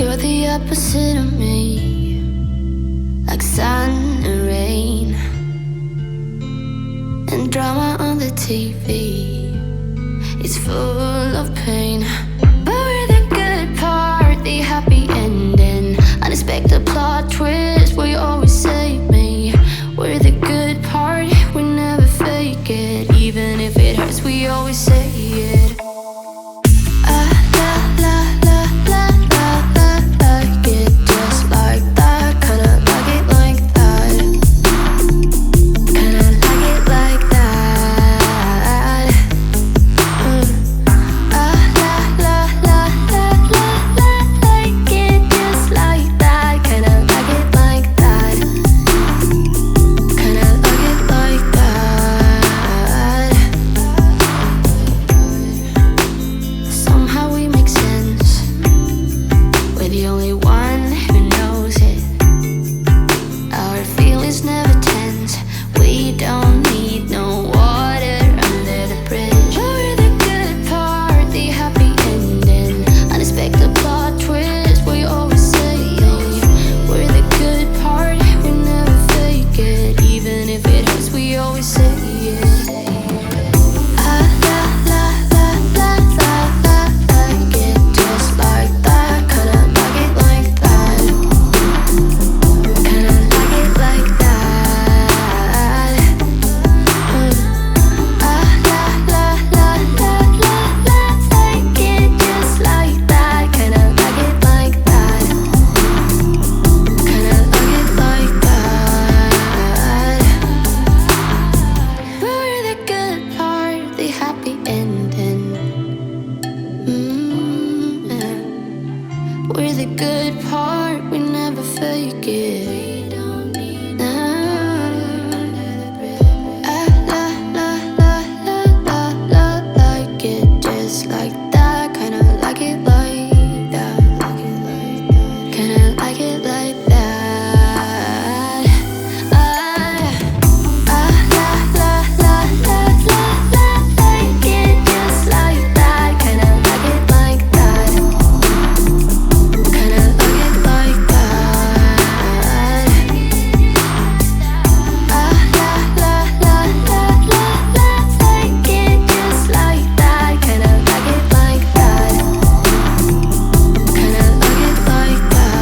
You're the opposite of me, like sun and rain, and drama on the TV. It's full of pain, but we're the good part, the happy ending. Unexpected plot twist, will you always save me? We're the good part, we never fake it. Even if it hurts, we always say it. We're the good part, we never fake it. We don't need like it just like that. Kinda like it like that. Kinda like it like that. Like it just like that. Kinda like it like that. Kinda like it like that. Like it just like that. Kinda like it like that. Kinda like it like that.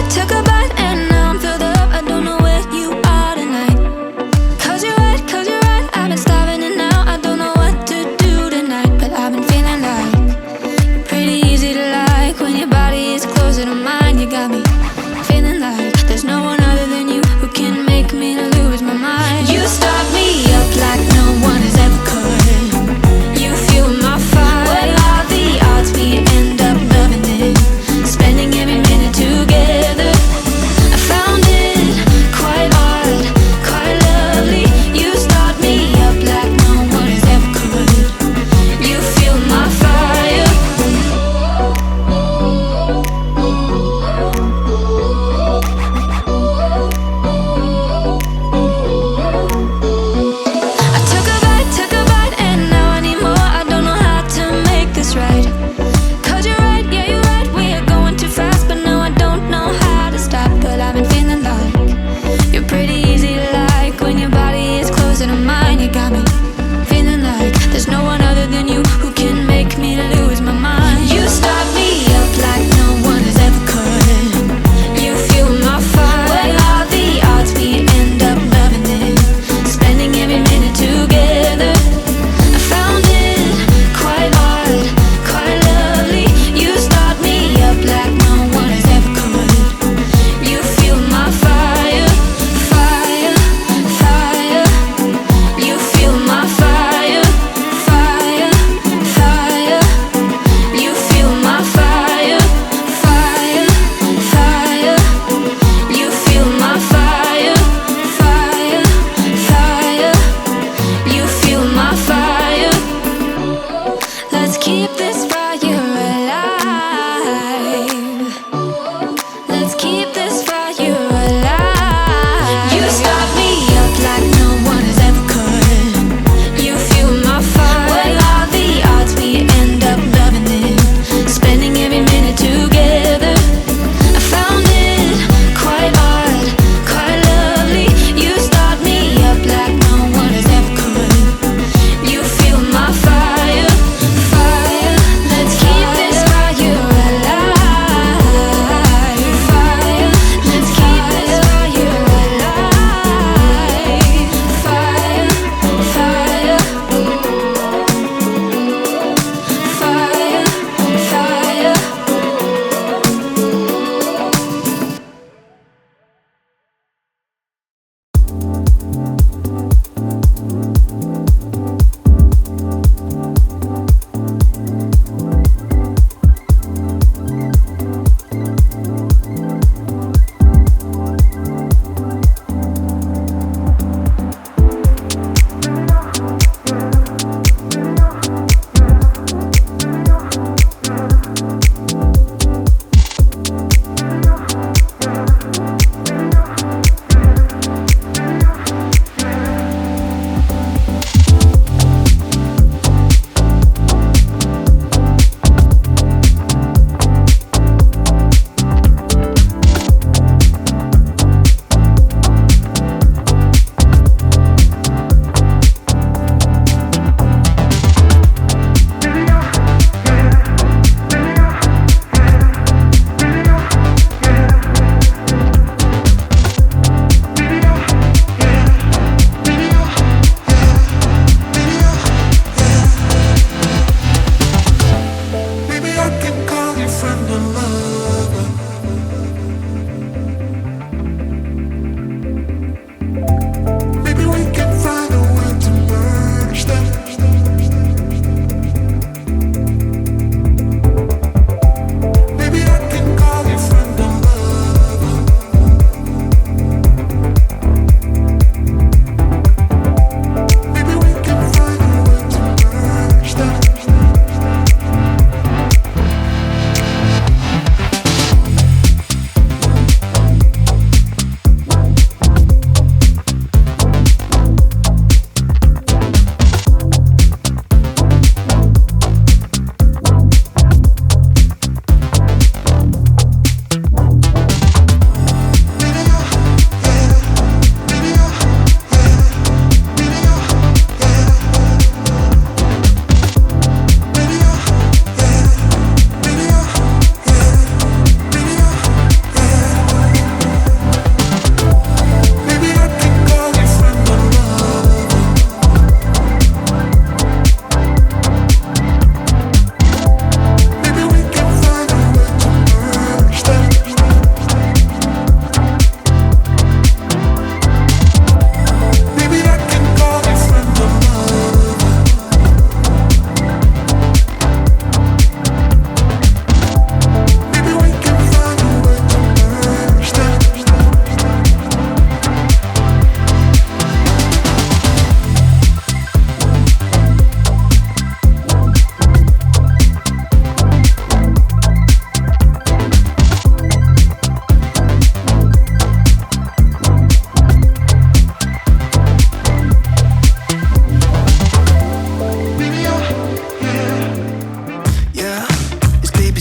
Took a bite, and now I'm filled up. I don't know where you are tonight. Cause you're right, I've been starving and now I don't know what to do tonight. But I've been feeling like you're pretty easy to like. When your body is closer to mine, you got me feeling like there's no one other than you who can make me lose my mind. You start me up like no one has ever could. You fuel my fire. What are the odds we end up loving it? Spending every minute together. I found it quite odd, quite lovely. You start me up like no one has ever could. You fuel my fire. I took a bite, and now I need more. I don't know how to make this right. Cause you're right, yeah, you're right. We are going too fast, but no, I don't know how to stop. But I've been feeling like you're pretty easy to like. When your body is closer to mine, you got me feeling like there's no one other than you who can make me lose my mind. You start me up like no one has ever could. You fuel my fire. What are the odds we end up loving it? Spending every minute together. I found it quite odd, quite lovely. You start me up like no one has ever could. You fuel my fire, fire, fire. You fuel my fire, fire, fire. You fuel my fire, fire, fire. You fuel my fire, fire, fire. You fuel my fire. Let's keep this fire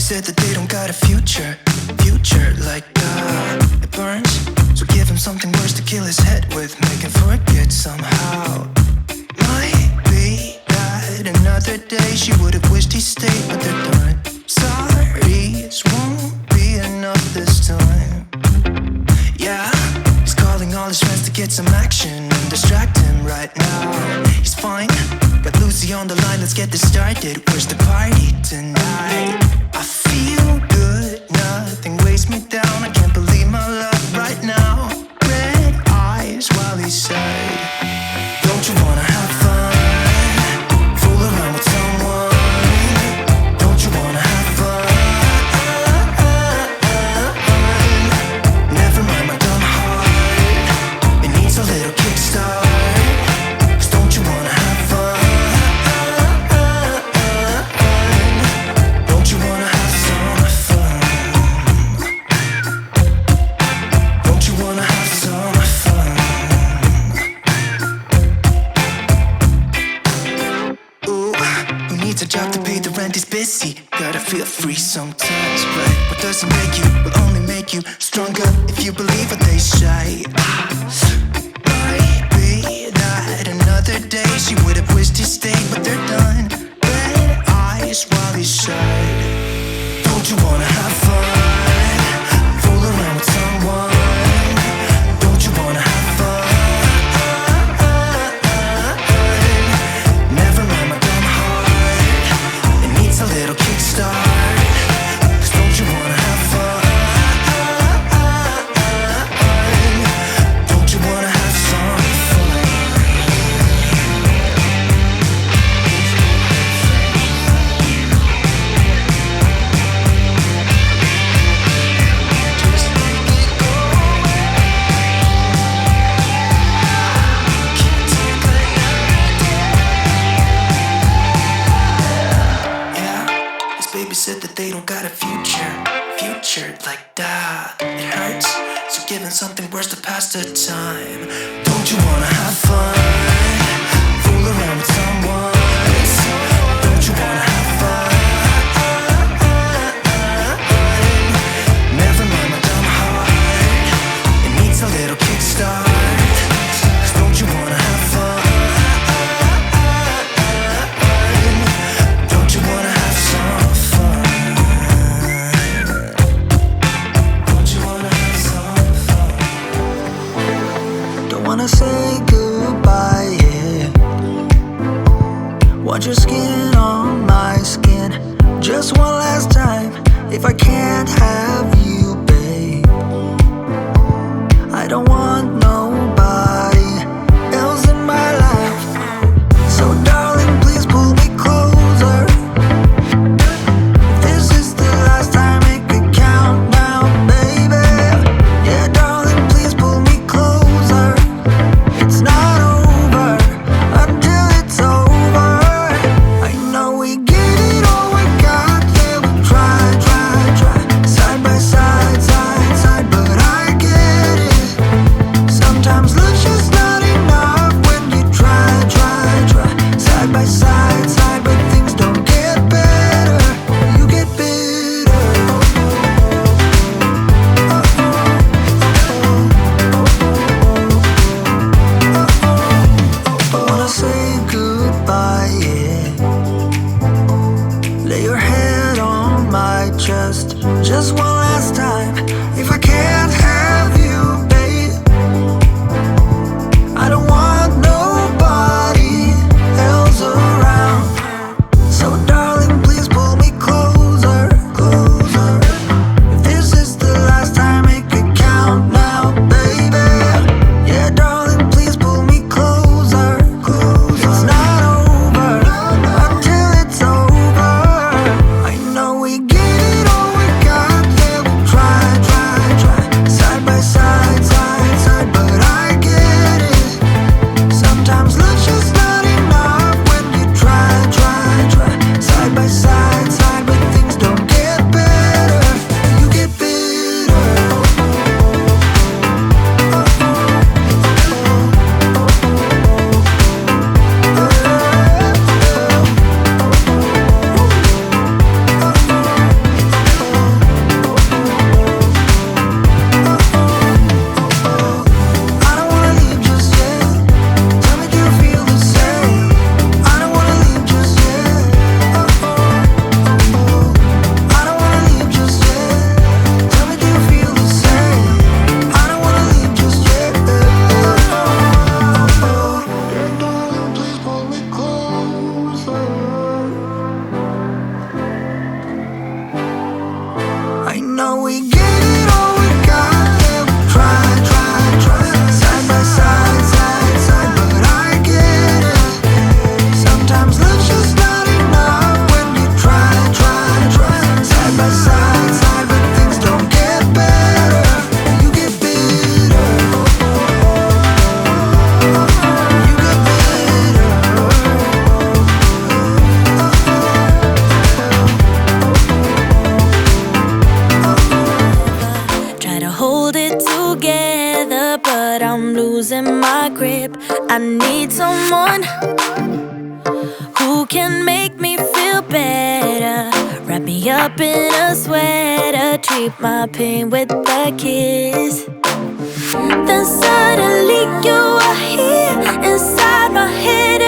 said that they don't got a future like that. It burns, so give him something worse to kill his head with. Make him forget somehow. Might be that another day she would've wished he stayed, but they're done. Sorry's won't be enough this time. Yeah, he's calling all his friends to get some action and distract him right now. He's fine, got Lucy on the line, let's get this started. Where's the party tonight? I feel good, nothing weighs me down. I can't believe my luck right now. Red eyes while he said, don't you wanna have fun? Fool around with someone. Don't you wanna have fun? Never mind my dumb heart, it needs a little kickstart. Cause don't you wanna have fun? Don't you wanna have some fun? Don't you wanna have some fun? Ooh, who needs a job to pay the rent? He's busy. Gotta feel free sometimes, right? What doesn't make you will only make you stronger if you believe what they say. Might be that another day she would've wished he stayed, but they're done. Red eyes while he said, don't you wanna have fun? Fool around with someone. Don't you wanna have fun? Never mind my dumb heart, it needs a little kickstart. Cause don't you wanna have fun? Don't you wanna have some fun? Just make it go away. Can't take another day. Yeah, his baby said that they don't got a future like that. It hurts, so giving something worse to pass the time. Don't you wanna have fun? Fool around with someone. Don't you wanna have fun? Never mind my dumb heart, it needs a little kickstart. Cause don't you wanna have fun? Don't you wanna have some fun? Don't you wanna have some fun? Don't wanna say goodbye, yeah. Want your skin on my skin. Just one last time. If I can't have you, babe, I don't want nobody else in my life. So darling, please pull me closer. If this is the last time, make it count now, baby. Yeah, darling, please pull me closer. It's not over until it's over. I know we get it all we got. Yeah, we try. Side by side, side, but I get it. Sometimes love's just not enough when you try. Side by side, but things don't get better. You get bitter. I wanna say goodbye, yeah. Lay your head on my chest. Just one last time. If I can't have you, babe, I don't want nobody else around. So darling, please pull me closer. If this is the last time, make it count now, baby. Yeah, darling, please pull me closer. It's not over until it's over. I know we get it all we got. Yeah, we try. I need someone who can make me feel better. Wrap me up in a sweater, treat my pain with a kiss. Then suddenly you are here inside my head